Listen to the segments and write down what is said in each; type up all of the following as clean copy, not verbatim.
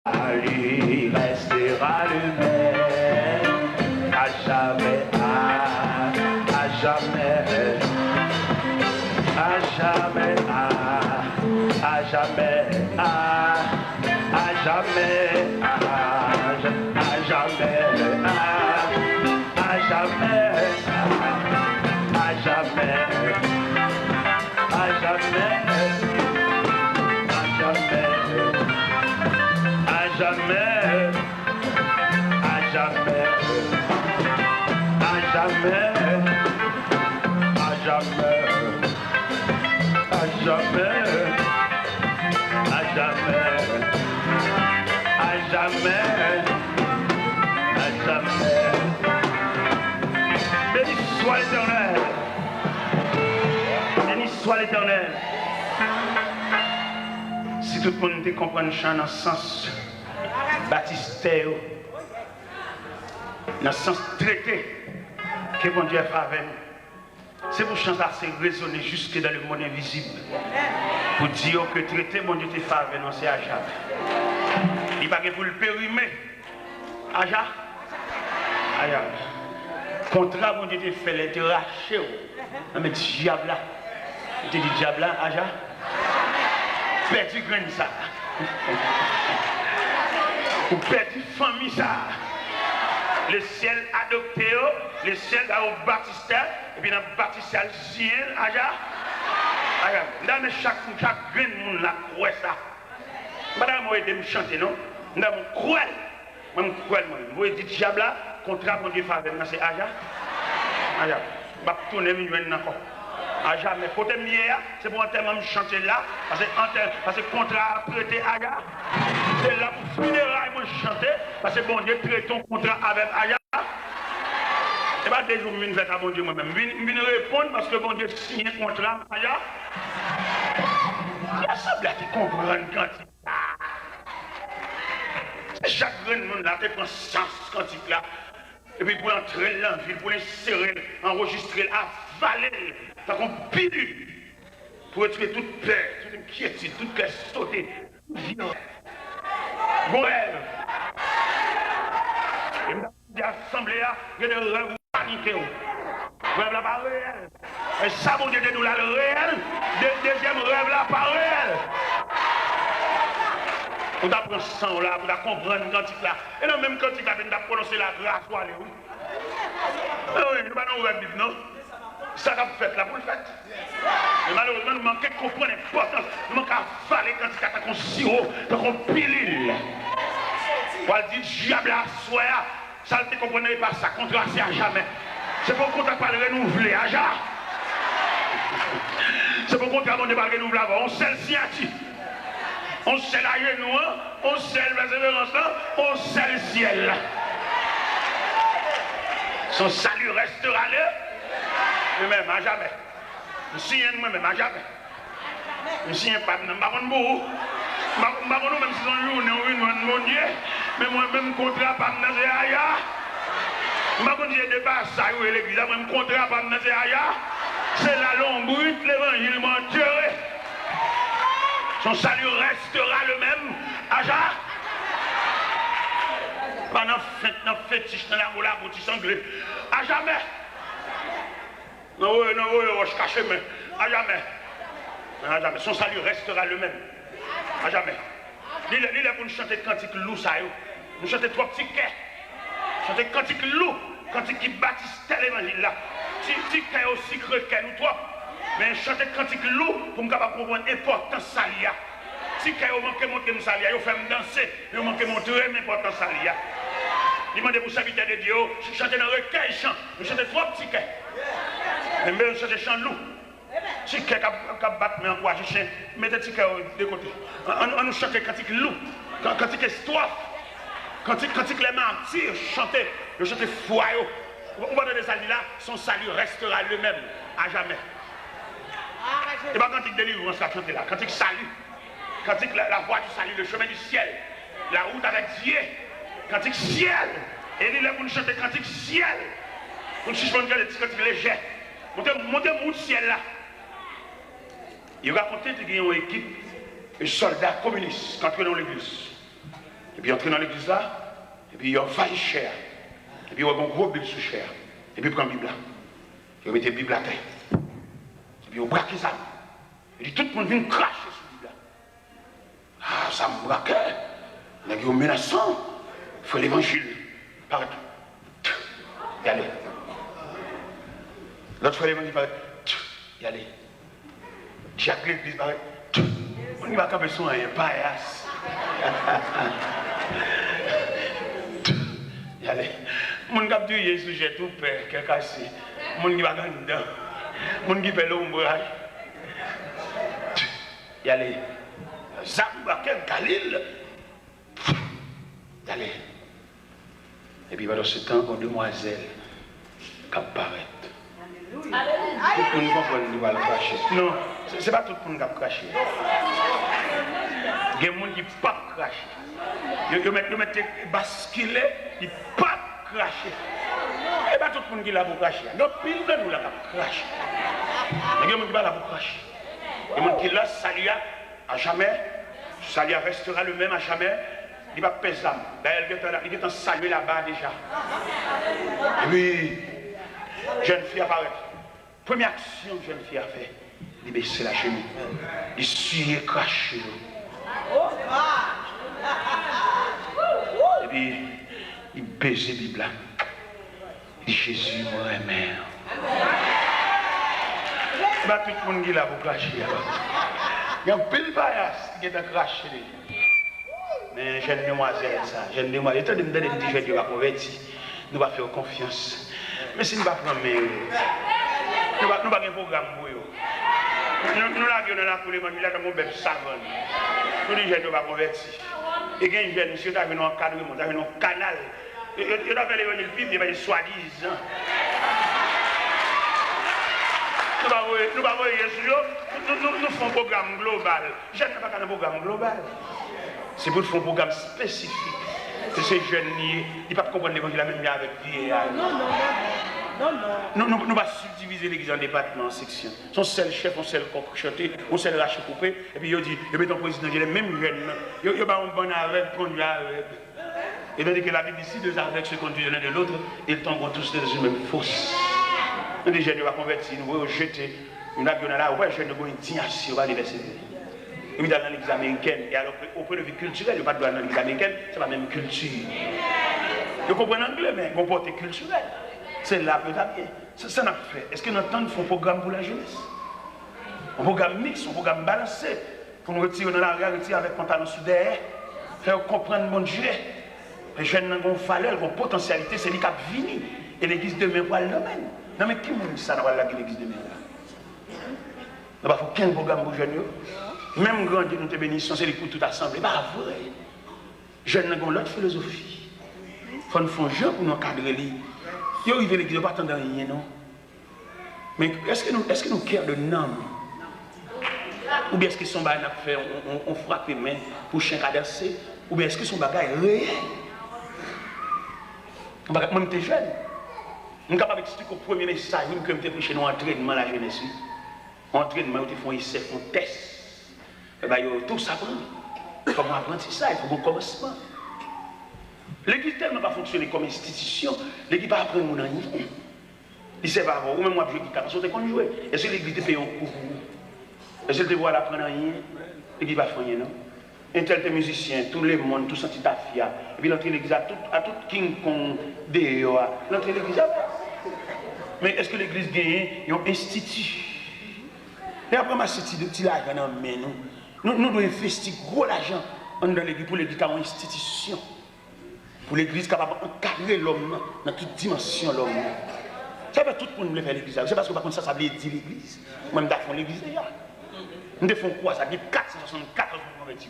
lui restera le même, à jamais, à jamais, à jamais, à jamais, à jamais, à jamais, à jamais, à jamais, à jamais. Jamais, à jamais, à jamais, à jamais, à jamais, à jamais, à jamais, à jamais. Béni soit l'Éternel, béni soit l'Éternel. Si tout le monde te comprend le chant dans le sens baptisté, dans le sens traité que mon Dieu a fait avec nous. C'est pour chanter ça, c'est résonner jusque dans le monde invisible. Pour dire que traité, mon Dieu t'a fait avec nous, c'est à jamais. Il n'y a pas pour le périmer. Aja. Aja. Contrat, mon Dieu t'a fait, il t'a raché. Mais diable là. Il t'a dit diable là, Aja. Perdu grain ça. Ou perdu famille ça. Le ciel adopté, le ciel a baptisé, et puis dans le baptisé le ciel, aja. Là, mais chaque grain de monde là croit ça. Madame, moi, je me chanter, non? Là, je crois. Moi, je crois, moi. Je dis, diable là, contrat, mon Dieu, faveur, c'est aja. Aja. Je vais tourner, je vais encore. À jamais. Côté mieux, c'est pour un thème de chanter là, parce que contrat prêté Aga. C'est là pour funérailles, moi chanter, parce que bon Dieu traite ton contrat avec Aga. Et bien, des jours, je viens faire à bon Dieu moi-même. Je viens répondre parce que bon Dieu signe un contrat avec Aga. Il semble à te comprendre quand il chaque grand monde là, tu prends sens quand il là. Et puis pour entrer dans la ville, pour l'insérer, enregistrer, avaler, ça qu'on pilule pour tuer toute peur, toute inquiétude, toute classe sautée, violence. Bon rêve. Et dans l'assemblée, il y a des rêves paniqués. Rêve là pas réel. Et ça, mon Dieu, nous là le réel. Deuxième rêve là pas réel. On apprend ça là, on comprendre quand là. Et non, même quand il a prononcé la grâce, oui. Oui, nous pas dans le rêve, non? Ça qu'a fait là pour le fait. Mais malheureusement, nous manquons de comprendre l'importance. Nous manquons à avaler quand il y a un sirop, un pilule. Pour dire, diable à soi, ça ne comprenez pas ça, contrat c'est à jamais. C'est pour contrat pas le renouveler, à jamais. C'est pour contrat on ne pas le renouveler avant. On sait le signature. On sait la genou, on sait le persévérance, on sait le ciel. Son salut restera là. Lui-même, à jamais. Je suis un moi-même, à jamais. Je suis un pas, je ne sais pas beaucoup. Je ne sais pas même si c'est un jour, mon Dieu. Mais moi-même, contrat, pas de aïe. Je ne sais pas si j'ai dépassé ça, l'église, même contrat, pas de aïe. C'est la longue brute, l'évangile menteur. Son salut restera le même. Aja. Pendant la fétiche, dans la moula, pour tu sanglé. À jamais. Non, je cache, mais à jamais. À jamais. Son salut restera le même. À jamais. Il est pour nous chanter cantique loup, ça y est. Nous chanter trois petits quais. Chanter cantique loup. Cantique qui bâtisse tel évangile là. Petit quais aussi creux que nous trois. Mais chanter cantique loup pour me capable comprendre l'importance salia. Si vous manquez de monter salia, vous faites danser, vous manquez de montrer l'importance salia. Demandez pour serviteur de Dieu, chanter dans le recueil chant, vous chantez trois petits quais. Mais vous chantez chant loup. Si quais qui bat mais encourage chien, mettez petit quais de côté. On nous chante cantique loup, cantique histoire, cantique les martyrs, chanter, le chanter foi. On va donner ça là, son salut restera le même à jamais. Et pas cantique délivrance la chanter là, cantique salut, cantique la voie du salut, le chemin du ciel, la route avec Dieu, cantique ciel. Et il est pour nous chanter cantique ciel. Pour nous suspendre les cantiques légers. Montez le ciel là. Il racontait qu'il y a une équipe de soldats communistes qui entrent dans l'église. Et puis, entrer dans l'église là, et puis, il envahit chair. Et puis, il y a un gros Bible sous chair. Et puis, il prend la Bible là. Il met la Bible à terre. Et puis, il braque ça. Et puis, tout le monde vient cracher sur la Bible là. Ah, ça me braque. Il y a un menaçant. Il faut l'évangile. Partout. Y aller. L'autre fois, l'évangile paraît. Y aller. Chaque l'église paraît. On n'y va pas besoin d'un paillasse. Y aller. Mon cap du Jésus, j'ai tout peur, qu'est cassé. Mon qui va dedans. Mon qui fait l'ombrage. Y aller. Zamba, quel Galil. Y aller. Et puis pendant ce temps, une demoiselle qui apparaît. Tout le monde comprend qu'il va le cracher. Non, ce n'est pas tout le monde qui va cracher. Il y a des gens qui ne peuvent pas cracher. Ils mettent basculer, ils ne peuvent pas cracher. Et pas tout le monde qui est là pour cracher. Donc, pile de nous là pour cracher. Il y a des gens qui sont là pour cracher. Il y a des gens qui là, salut à jamais. Salut restera le même à jamais. Il va peser l'âme. D'ailleurs, il est en saluer là-bas déjà. Et puis, jeune fille apparaît. Première action que jeune fille a fait, il baisse la chemise. Il suit craché. Et puis, il baise la Bible. Il dit Jésus, moi, mère. Ce n'est pas tout le monde qui est là pour cracher. Il y a un peu de paillasse qui est en craché. Mais jeune demoiselle, ça, jeune demoiselle, étant donné que je vais convertir, nous allons faire confiance. Mais si nous ne pas prendre, nous n'avons pas un programme pour eux. Nous l'avons dans la coulée, nous avons un bébé savon. Nous les jeunes ne pas convertir. Et quand les jeunes, monsieur, nous avons un cadre, nous avons un canal. Ils ont fait l'évangile vivre, ils vont soi-disant. Nous faisons un programme global. Je ne fais pas un programme global. C'est pour faire un programme spécifique. Que ces jeunes, ils ne peuvent pas comprendre l'évangile la même avec vieillard. Nous ne pouvons pas subdiviser l'église en départements, en sections. Son seul chef, son seul coq chanté, son seul rachet coupé. Et puis ils disent, ils mettent un président, les mêmes jeunes. Ils ont un bon avec, conduit avec. Et tandis que la Bible ici, deux aveugles se conduisent l'un de l'autre, ils tombent tous dans une même fosse. Nous, les jeunes, ils vont convertir, nous voyons jeter une avion là, ouais, jeunes, nous avons une indignation à l'université. Et puis dans l'église américaine, et alors au point de vue culturel, il n'y a pas de dans l'église américaine, c'est la même culture. Vous comprenez l'anglais, mais comporté culturel. C'est là que ça vient. Ça n'a pas fait. Est-ce que nous entendons un programme pour la jeunesse? Un programme mixte, un programme balancé, pour nous retirer dans la rue, retirer avec pantalon sous derrière, faire comprendre mon Dieu. Les jeunes ont une valeur, une potentialité, c'est lui qui a fini. Et l'église demain pour le domaine. Non mais qui m'a dit ça dans l'église demain là? Il n'y a pas qu'un programme pour les jeunes. Même grand Dieu nous te bénissons, c'est pour toute assemblée. Pas vrai. Les jeunes ont l'autre philosophie. Il faut nous faire un jeu pour nous encadrer. Ils arrivent à l'église, ils ne pas attendre rien, non? Mais est-ce que nous cœur de nom? Ou bien est-ce que son bagage fait, on frappe les mains pour chien cadersé? Ou bien est-ce que son bagage est réel? Moi, je suis jeune. Je suis capable d'expliquer au premier message que je suis prêché dans l'entraînement la jeunesse. Entraînement, ils font essai, ils font test. Et bien, tout ça prend. Il faut apprendre ça, il faut un commencement. L'église tellement pas fonctionner comme institution, l'église pas apprendre mon rien. Il sait pas avoir, ou même moi je dis parce que qu'on jouer. Est-ce que l'église te paye un coup? Est-ce que tu vois l'apprendre rien? L'église pas faire rien non. Un tel musicien, tout le monde, tout senti ta fille. Et puis l'entrée l'église à tout King Kong dehors. L'entrée l'église. Mais est-ce que l'église gagne un institut? Et après ma city de petit l'argent dans main nous devons investir gros l'argent dans l'église pour l'église comme institution. Pour l'église capable d'encadrer l'homme dans toute dimension l'homme. Ça veut tout le monde faire l'église. C'est parce que par contre ça veut dire l'église. Moi je fais l'église déjà. Nous devons quoi? Ça dit 474 pour convertir.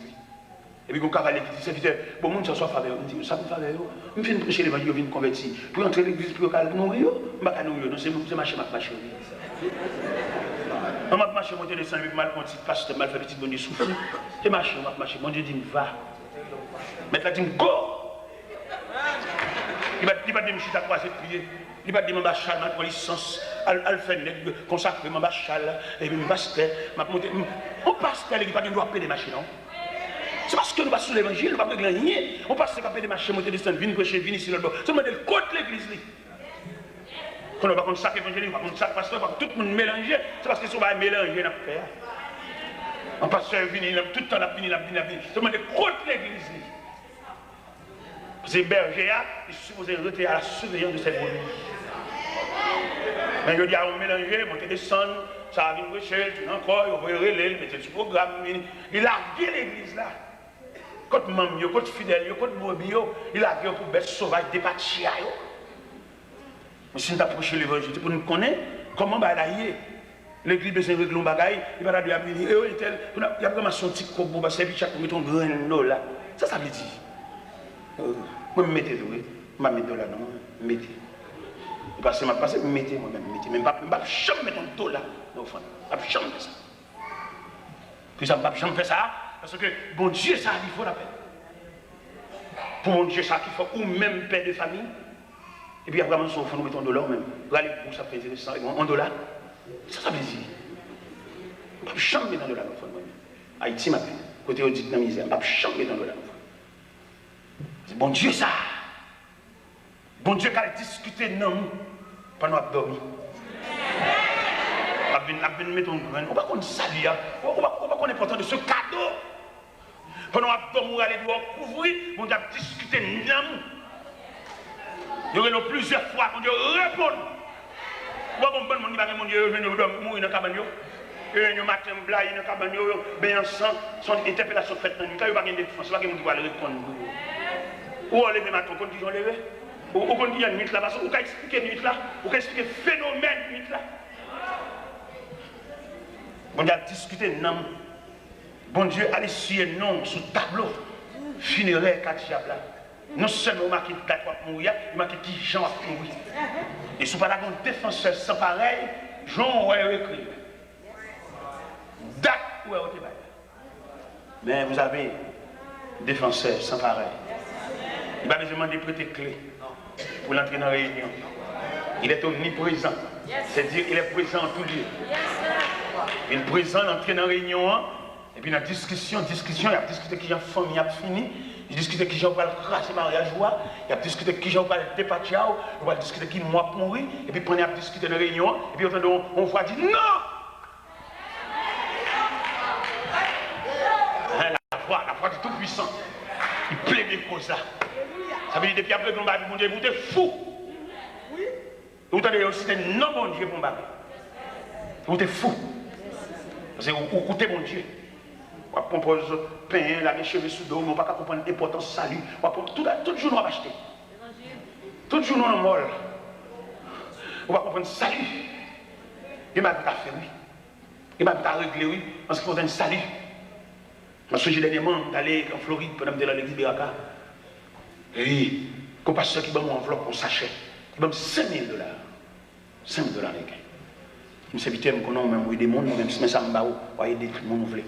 Et puis quand on va à l'église, c'est vite, bon monde soit faveur. On dit ça me faveur. Je viens prêcher l'évangile, je viens convertir. Pour entrer à l'église, pour nourrir, je ne vais pas nourrir. C'est marcher, marcher. On m'a marché, monter les 5 minutes, mal conti, pasteur, mal fait petit bonnet souffle. C'est marché, on m'a marché. Mon Dieu dit, va. Maintenant, il dit, go. Il va dire, je suis à croiser de prier. Il va dire, je suis à ma licence. Elle fait consacrer, je suis et puis je pasteur. On pasteur, il va dire, doit payer des machines, non? C'est parce que nous passons l'évangile, nous ne pouvons pas gagner. On passe par des marchés, monter, descendre, venir prêcher, venir ici, là-bas. C'est le modèle contre l'église. Quand on ne va pas contre chaque évangile, on va contre chaque pasteur, tout le monde mélanger. C'est parce que si on va mélanger, on va faire. Un pasteur vient, tout le temps, il vient. C'est le modèle contre l'église. C'est berger, il est supposé rester à la surveillance de cette brebis. Mais je dis à on mélanger, monter, descendre, ça va venir prêcher, tu encore, il va relayer, mettre sur le programme. Il a gué l'église là. Quand maman, quand fidèle, quand brebis, il a gué pour bête sauvage, départir. Mais si nous approchons l'évangile, pour nous connaître comment balayer. L'église besoin de régler un bagage, il va dire, il y a vraiment son petit coco, parce que chaque mettre un grain là. Ça veut dire. Moi, je mettez doué, je vais mettre là, non, mettez. Parce que je vais mettre moi-même, mettez. Mais je ne vais jamais mettre un dos là, non, je ne vais jamais faire ça. Puis ça, je ne vais jamais faire ça, parce que bon Dieu, ça, il faut la peine. Pour mon Dieu, ça, qu'il faut, ou même père de famille. Et puis après, il faut nous mettre un dollar même. Regardez, pour ça, c'est intéressant, un dollar. Ça veut dire. Je ne vais jamais mettre un dollar, Haïti, ma peine. Côté audit dans la misère, je ne vais jamais mettre un dollar. C'est bon Dieu ça. Bon Dieu qui a discuté non pendant qu'on a dormi. On va mettre un grain. On va qu'on salit. On va qu'on est important de ce cadeau. Pendant qu'on a dormi, on va aller couvrir. Bon Dieu a discuté non. Il y aurait plusieurs fois. Bon Dieu répond. On va bon mon Dieu venu mourir dans la cabane. Le matin, blague dans la cabane. Bien ensemble, son interpellation faite dans la nuit. Il n'y a pas de défense. Il n'y a pas de défense. Ou on lève matin, on dit qu'on lève. Ou on dit qu'il y a une nuit là, parce qu'on peut expliquer une nuit là, on peut expliquer le phénomène de nuit là. Bon Dieu a discuté non. Bon Dieu a laissé non sur le tableau funéraire Katiab là. Non seulement marqué date pour mourir, il marqué qui Jean va mourir. Et si vous parlez d'un défenseur sans pareil, Jean va écrire. Date où est le débat. Mais vous avez un défenseur sans pareil. Il va besoin de prêter clé pour l'entrer dans la réunion. Il est omniprésent. C'est-à-dire qu'il est présent en tout lieu. Il est présent, l'entrée dans la réunion. Et puis dans la discussion, il a discuté qui j'ai famille a fini. Il a discuté qui j'ai pas le cracher mariage. Il a discuté qui j'ai pas le départir. Il a discuté qui moi pour mourir. Et puis il a discuté dans la réunion. Et puis on voit dire non! La foi du Tout-Puissant. Il plaît bien comme ça. Ça veut dire depuis après qu'on va dire, mon Dieu, vous êtes fou. Vous avez aussi un non bon Dieu pour me vous êtes fou. Parce que vous êtes mon Dieu. Vous compose pain, la cheveux sous dos, vous ne pouvez pas comprendre l'importance du salut. Tout jour nous va acheter. Tout jour nous sommes molles. Vous ne pouvez pas comprendre le salut. Il m'a dit à faire oui. Il m'a dit à régler oui. Parce qu'il faut un salut. Parce que j'ai dernièrement d'aller en Floride pendant que l'église de Raka. Et comme pasteur qui m'a mon enveloppe pour sachet, il m'a mis $5 000. $5 000 américains. Je me suis invité à me connaître, même des mondes, même si ça me bat, ou aider tout le monde voulait.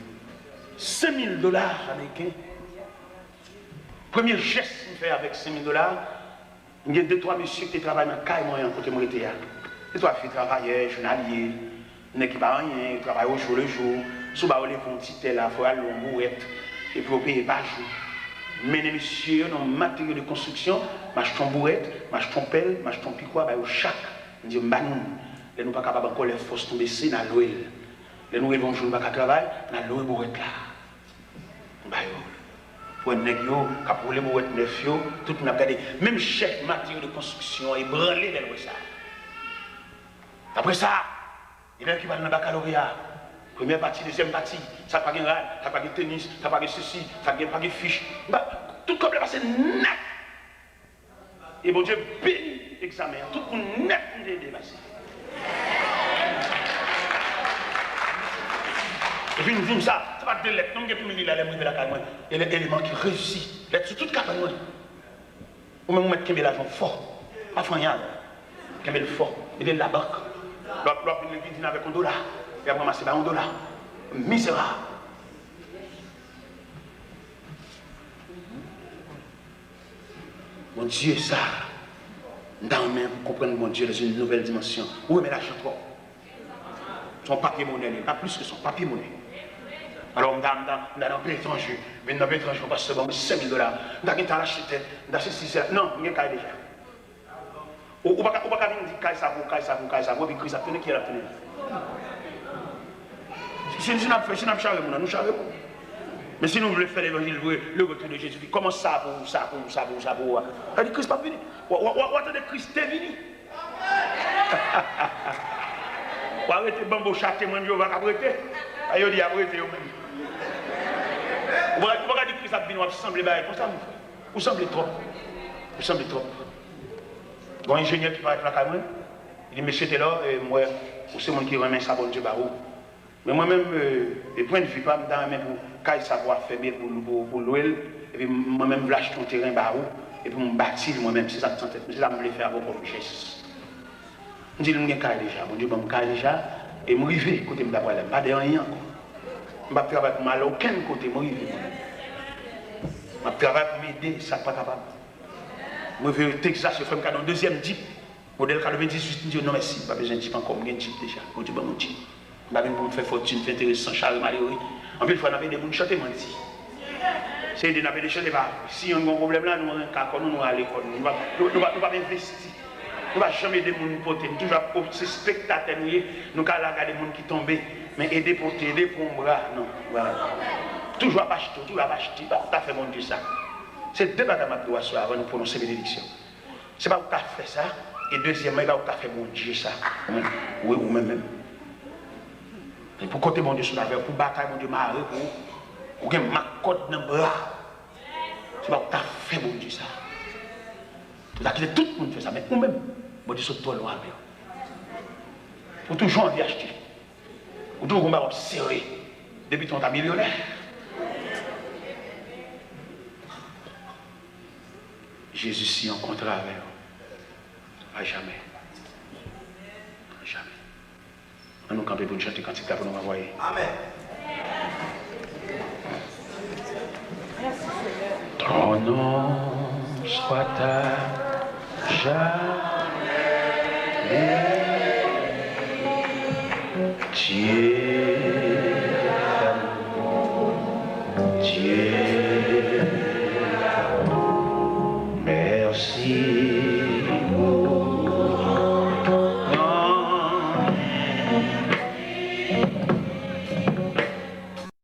$5 000 américains. Premier geste que je fais avec $5 000, il y a 2-3 messieurs qui travaillent dans le cas et moi, côté mon été. Et toi, filles travailleurs, journaliers, qui pas rien, travaillent au jour le jour. Si vous avez un petit tel, il faut aller en bourrette et puis vous payez par jour. Mais les messieurs, dans le matériel de construction, m'achetons bourrette, m'achetons pelle, m'achetons piquois, au chaque. On dit, nous ne sommes pas capables encore les forces tomber ici dans l'OL. Les nous vont jouer à travail, dans l'OL bourrette là. Pour un nègre, pour les bourrettes neuf, tout le monde a regardé. Même chef matériel de construction est branlé dans ça. Après ça, il y a qui va dans le baccalauréat. Première partie, deuxième partie, ça n'a pas de rad, ça n'a pas de tennis, ça n'a pas de ceci, ça n'a pas de fiche. Tout comme le passé net. Et bon Dieu bénit l'examen, tout le monde net est dépassé. Et puis nous disons ça, c'est pas de lettres, non, il y a de la caméra. Il y a des éléments qui réussissent. Lettres sur toute caméra. Ou même mettre l'argent fort, pas rien. Le fort, il est de la banque. L'autre, il vient avec $1. Et après, c'est $1. Misérable. Mon Dieu, ça, dans même pour comprendre mon Dieu dans une nouvelle dimension. Où est l'argent trop? Son papier monnaie, pas plus que son papier monnaie. Alors, dans un pays étranger, mais dans un pays étranger, on passe bon, 5 000 $. On a acheté, on a acheté, non, il y a un cas déjà. Ou pas dire qu'il ça vaut, puis qu'il ça tenait qui est la tenue. Si nous avons chargé, nous chargeons. Mais si nous voulons faire l'évangile, le retour de Jésus, comment ça pour ça. Elle dit Christ pas venu. Ou attendez Christ est venu. Ou arrêtez bambo chat témoin de Jéhovah arrêter. Ayo dit arrêter yo même. Ou pas dire Christ a venu, on semble bailler comme ça. Vous semblez trop. Bon ingénieur qui va être là quand même. Il dit monsieur t'es là et moi c'est mon qui remet ça bon Dieu barou. Mais moi-même, les points de vue, pas dans même pour qu'il savoir faire pour l'ouel, et puis moi-même, je vais acheter un terrain barou, et puis me bâtir moi-même, c'est ça que je tente, c'est ça que je veux faire avec mon richesse. Je dis, je suis déjà, mon Dieu, je suis déjà, et je suis arrivé, côté de la problème, pas de rien. Je ne vais pas travailler pour mal à aucun côté, je suis arrivé. Je vais travailler pour m'aider, ça n'est pas capable. Je vais au Texas, je fais un deuxième Jeep, modèle 98, je dis, non, merci, pas besoin de Jeep encore, je suis déjà, mon Dieu, mon Jeep. Je vais me faire fortune, faire intéressant, Charles malheureux. En plus, il faut que des gens chanter, moi, ici. C'est des gens qui chantent pas. Si on a un problème là, nous allons à l'école. Nous ne pouvons pas investir. Nous ne pouvons jamais aider les gens porter. Nous toujours ces spectateurs, nous allons regarder les gens qui tombent. Mais aider pour t'aider pour un bras, non. Voilà. Toujours à acheter, tu as fait mon Dieu ça. C'est deux bagages que je dois avant de prononcer bénédiction. Ce n'est pas où tu as fait ça. Et deuxièmement, il n'est pas où tu as fait mon Dieu ça. Oui, ou même. Et pour côté mon Dieu sur la terre, pour bataille mon Dieu marre, pour que ma côte dans le bras. C'est pas que tu as fait mon Dieu ça. Tu as quitté tout le monde fait ça, mais nous-mêmes, mon Dieu saute toi loin avec. Pour toujours envie acheter. Pour toujours combattre serré. Depuis ton temps millionnaire. Jésus s'y rencontrera avec vous. À jamais. Jamais. On nous camper pour nous chanter quand il pour nous envoyer. Amen. Ton nom soit à jamais. Dieu d'amour, Dieu.